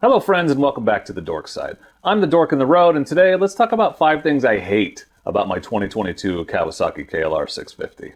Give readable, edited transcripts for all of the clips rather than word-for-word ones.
Hello friends and welcome back to the Dork Side. I'm the Dork in the Road, and today let's talk about 5 things I hate about my 2022 Kawasaki KLR 650.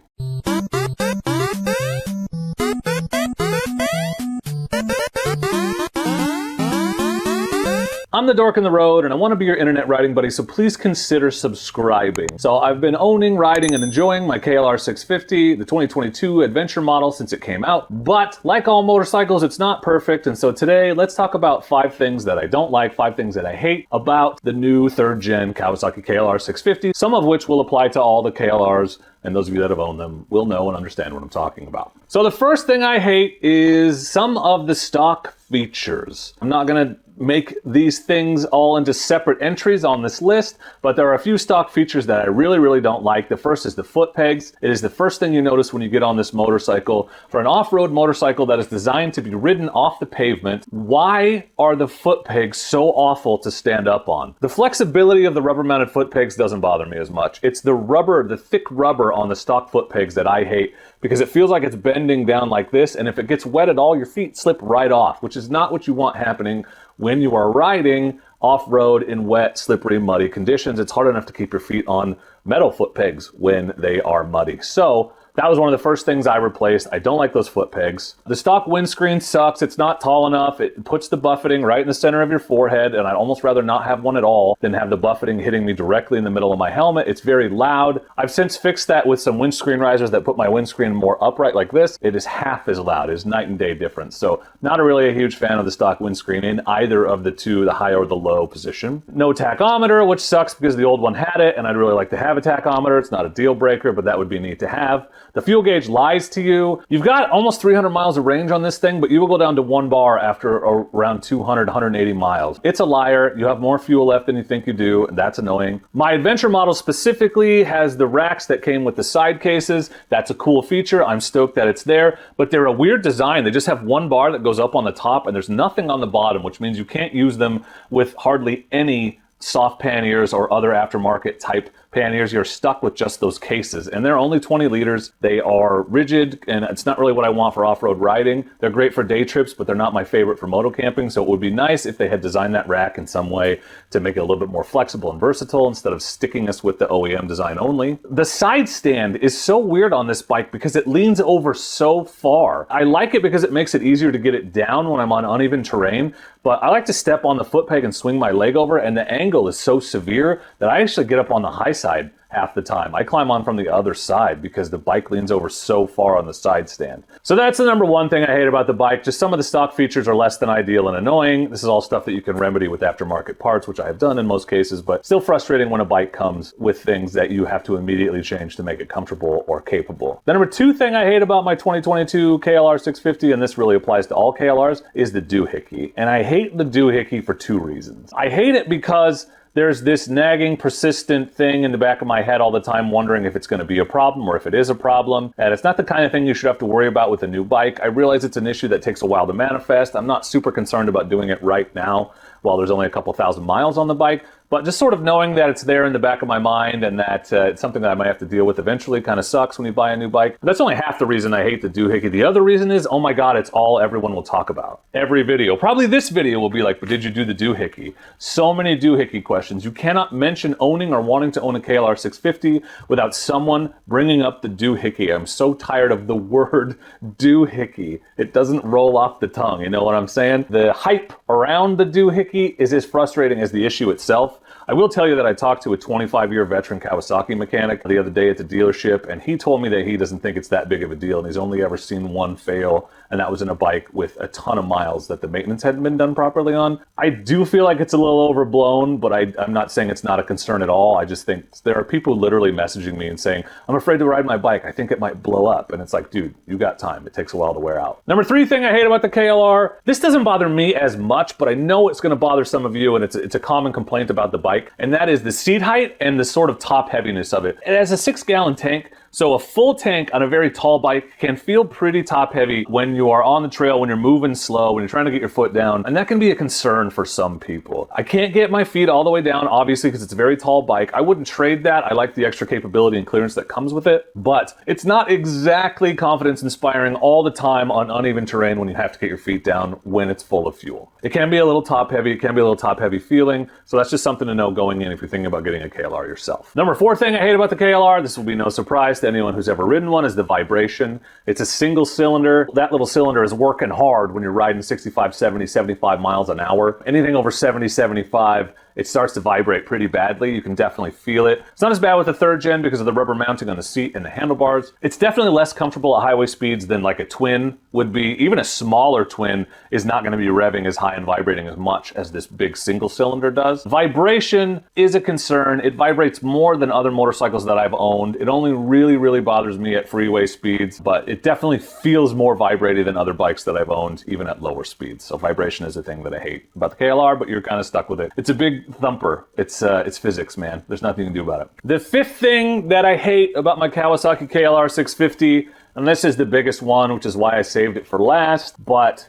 I'm the Dork in the Road, and I want to be your internet riding buddy, so please consider subscribing. So I've been owning, riding, and enjoying my KLR 650, the 2022 adventure model since it came out. But like all motorcycles, it's not perfect, and so today let's talk about 5 things that I don't like, 5 things that I hate about the new 3rd gen Kawasaki KLR 650, some of which will apply to all the KLRs, and those of you that have owned them will know and understand what I'm talking about. So the first thing I hate is some of the stock features. I'm not going to make these things all into separate entries on this list, but there are a few stock features that I really don't like. The first is the foot pegs. It is the first thing you notice when you get on this motorcycle. For an off-road motorcycle that is designed to be ridden off the pavement, why are the foot pegs so awful to stand up on? The flexibility of the rubber-mounted foot pegs doesn't bother me as much. It's the rubber, the thick rubber on the stock foot pegs that I hate, because it feels like it's bending down like this, and if it gets wet at all, your feet slip right off, which is not what you want happening when you are riding off-road in wet, slippery, muddy conditions. It's hard enough to keep your feet on metal foot pegs when they are muddy. So that was one of the first things I replaced. I don't like those foot pegs. The stock windscreen sucks. It's not tall enough. It puts the buffeting right in the center of your forehead, and I'd almost rather not have one at all than have the buffeting hitting me directly in the middle of my helmet. It's very loud. I've since fixed that with some windscreen risers that put my windscreen more upright like this. It is half as loud. It is night and day difference. So not really a huge fan of the stock windscreen in either of the two, the high or the low position. No tachometer, which sucks because the old one had it, and I'd really like to have a tachometer. It's not a deal breaker, but that would be neat to have. The fuel gauge lies to you. You've got almost 300 miles of range on this thing, but you will go down to 1 bar after around 200, 180 miles. It's a liar. You have more fuel left than you think you do, and that's annoying. My adventure model specifically has the racks that came with the side cases. That's a cool feature. I'm stoked that it's there, but they're a weird design. They just have 1 bar that goes up on the top, and there's nothing on the bottom, which means you can't use them with hardly any soft panniers or other aftermarket type panniers. You're stuck with just those cases, and they're only 20 liters. They are rigid, and it's not really what I want for off-road riding. They're great for day trips, but they're not my favorite for moto camping, so it would be nice if they had designed that rack in some way to make it a little bit more flexible and versatile instead of sticking us with the OEM design only. The side stand is so weird on this bike because it leans over so far. I like it because it makes it easier to get it down when I'm on uneven terrain, but I like to step on the foot peg and swing my leg over, and the angle is so severe that I actually get up on the high side half the time. I climb on from the other side because the bike leans over so far on the side stand. So that's the number 1 thing I hate about the bike. Just some of the stock features are less than ideal and annoying. This is all stuff that you can remedy with aftermarket parts, which I have done in most cases, but still frustrating when a bike comes with things that you have to immediately change to make it comfortable or capable. The number 2 thing I hate about my 2022 KLR 650, and this really applies to all KLRs, is the doohickey. And I hate the doohickey for 2 reasons. I hate it because there's this nagging, persistent thing in the back of my head all the time, wondering if it's going to be a problem or if it is a problem. And it's not the kind of thing you should have to worry about with a new bike. I realize it's an issue that takes a while to manifest. I'm not super concerned about doing it right now while there's only a couple thousand miles on the bike. But just sort of knowing that it's there in the back of my mind and that it's something that I might have to deal with eventually kind of sucks when you buy a new bike. But that's only half the reason I hate the doohickey. The other reason is, oh my God, it's all everyone will talk about. Every video, probably this video will be like, but did you do the doohickey? So many doohickey questions. You cannot mention owning or wanting to own a KLR 650 without someone bringing up the doohickey. I'm so tired of the word doohickey. It doesn't roll off the tongue, you know what I'm saying? The hype around the doohickey is as frustrating as the issue itself. I will tell you that I talked to a 25-year veteran Kawasaki mechanic the other day at the dealership, and he told me that he doesn't think it's that big of a deal, and he's only ever seen one fail, and that was in a bike with a ton of miles that the maintenance hadn't been done properly on. I do feel like it's a little overblown, but I'm not saying it's not a concern at all. I just think there are people literally messaging me and saying, I'm afraid to ride my bike. I think it might blow up. And it's like, dude, you got time. It takes a while to wear out. Number 3 thing I hate about the KLR, this doesn't bother me as much, but I know it's going to bother some of you, and it's a common complaint about the bike, and that is the seat height and the sort of top heaviness of it. It has a 6-gallon tank, So a full tank on a very tall bike can feel pretty top heavy when you are on the trail, when you're moving slow, when you're trying to get your foot down, and that can be a concern for some people. I can't get my feet all the way down, obviously, because it's a very tall bike. I wouldn't trade that. I like the extra capability and clearance that comes with it, but it's not exactly confidence inspiring all the time on uneven terrain when you have to get your feet down when it's full of fuel. It can be a little top heavy, it can be a little top heavy feeling, so that's just something to know going in if you're thinking about getting a KLR yourself. Number 4 thing I hate about the KLR, this will be no surprise to anyone who's ever ridden one, is the vibration. It's a single cylinder. That little cylinder is working hard when you're riding 65, 70, 75 miles an hour. Anything over 70, 75, it starts to vibrate pretty badly. You can definitely feel it. It's not as bad with the 3rd gen because of the rubber mounting on the seat and the handlebars. It's definitely less comfortable at highway speeds than like a twin would be. Even a smaller twin is not going to be revving as high and vibrating as much as this big single cylinder does. Vibration is a concern. It vibrates more than other motorcycles that I've owned. It only really bothers me at freeway speeds, but it definitely feels more vibraty than other bikes that I've owned, even at lower speeds. So vibration is a thing that I hate about the KLR, but you're kind of stuck with it. It's a big thumper. It's physics, man. There's nothing you can do about it. The 5th thing that I hate about my Kawasaki KLR 650, and this is the biggest one, which is why I saved it for last, but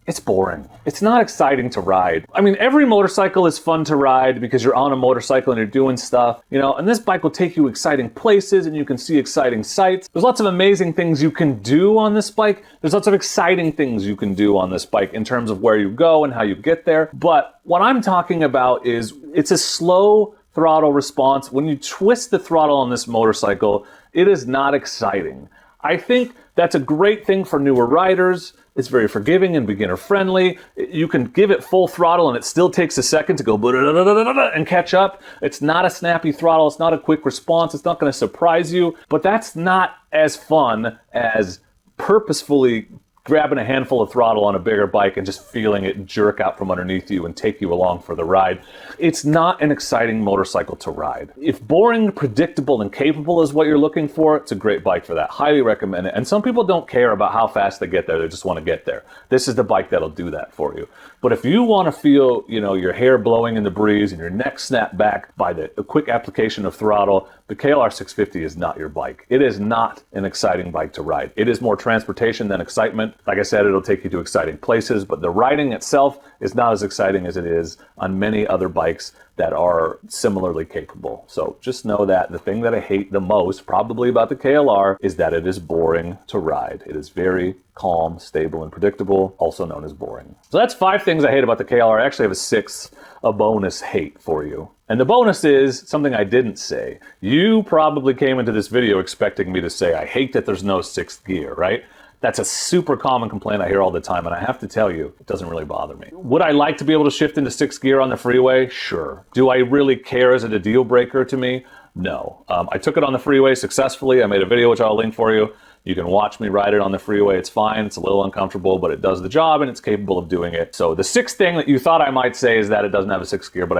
it's boring. It's not exciting to ride. I mean, every motorcycle is fun to ride because you're on a motorcycle and you're doing stuff, you know, and this bike will take you exciting places and you can see exciting sights. There's lots of amazing things you can do on this bike. There's lots of exciting things you can do on this bike in terms of where you go and how you get there. But what I'm talking about is it's a slow throttle response. When you twist the throttle on this motorcycle, it is not exciting. I think that's a great thing for newer riders. It's very forgiving and beginner friendly. You can give it full throttle and it still takes a second to go and catch up. It's not a snappy throttle. It's not a quick response. It's not going to surprise you, but that's not as fun as purposefully grabbing a handful of throttle on a bigger bike and just feeling it jerk out from underneath you and take you along for the ride. It's not an exciting motorcycle to ride. If boring, predictable, and capable is what you're looking for, it's a great bike for that. Highly recommend it. And some people don't care about how fast they get there. They just want to get there. This is the bike that'll do that for you. But if you want to feel, you know, your hair blowing in the breeze and your neck snap back by the quick application of throttle, the KLR 650 is not your bike. It is not an exciting bike to ride. It is more transportation than excitement. Like I said, it'll take you to exciting places, but the riding itself is not as exciting as it is on many other bikes that are similarly capable. So just know that the thing that I hate the most probably about the KLR is that it is boring to ride. It is very calm, stable, and predictable, also known as boring. So that's 5 things I hate about the KLR. I actually have a 6th, a bonus hate for you. And the bonus is something I didn't say. You probably came into this video expecting me to say, I hate that there's no 6th gear, right? That's a super common complaint I hear all the time, and I have to tell you, it doesn't really bother me. Would I like to be able to shift into 6th gear on the freeway? Sure. Do I really care? Is it a deal breaker to me? No. I took it on the freeway successfully. I made a video which I'll link for you. You can watch me ride it on the freeway. It's fine. It's a little uncomfortable, but it does the job and it's capable of doing it. So the 6th thing that you thought I might say is that it doesn't have a 6th gear, but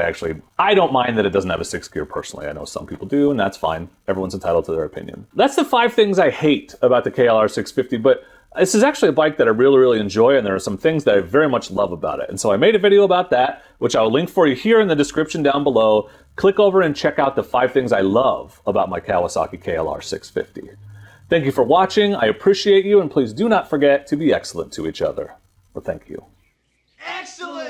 I don't mind that it doesn't have a 6th gear personally. I know some people do, and that's fine. Everyone's entitled to their opinion. That's the 5 things I hate about the KLR 650, but this is actually a bike that I really enjoy, and there are some things that I very much love about it. And so I made a video about that, which I'll link for you here in the description down below. Click over and check out the 5 things I love about my Kawasaki KLR 650. Thank you for watching. I appreciate you, and please do not forget to be excellent to each other. Well, thank you. Excellent!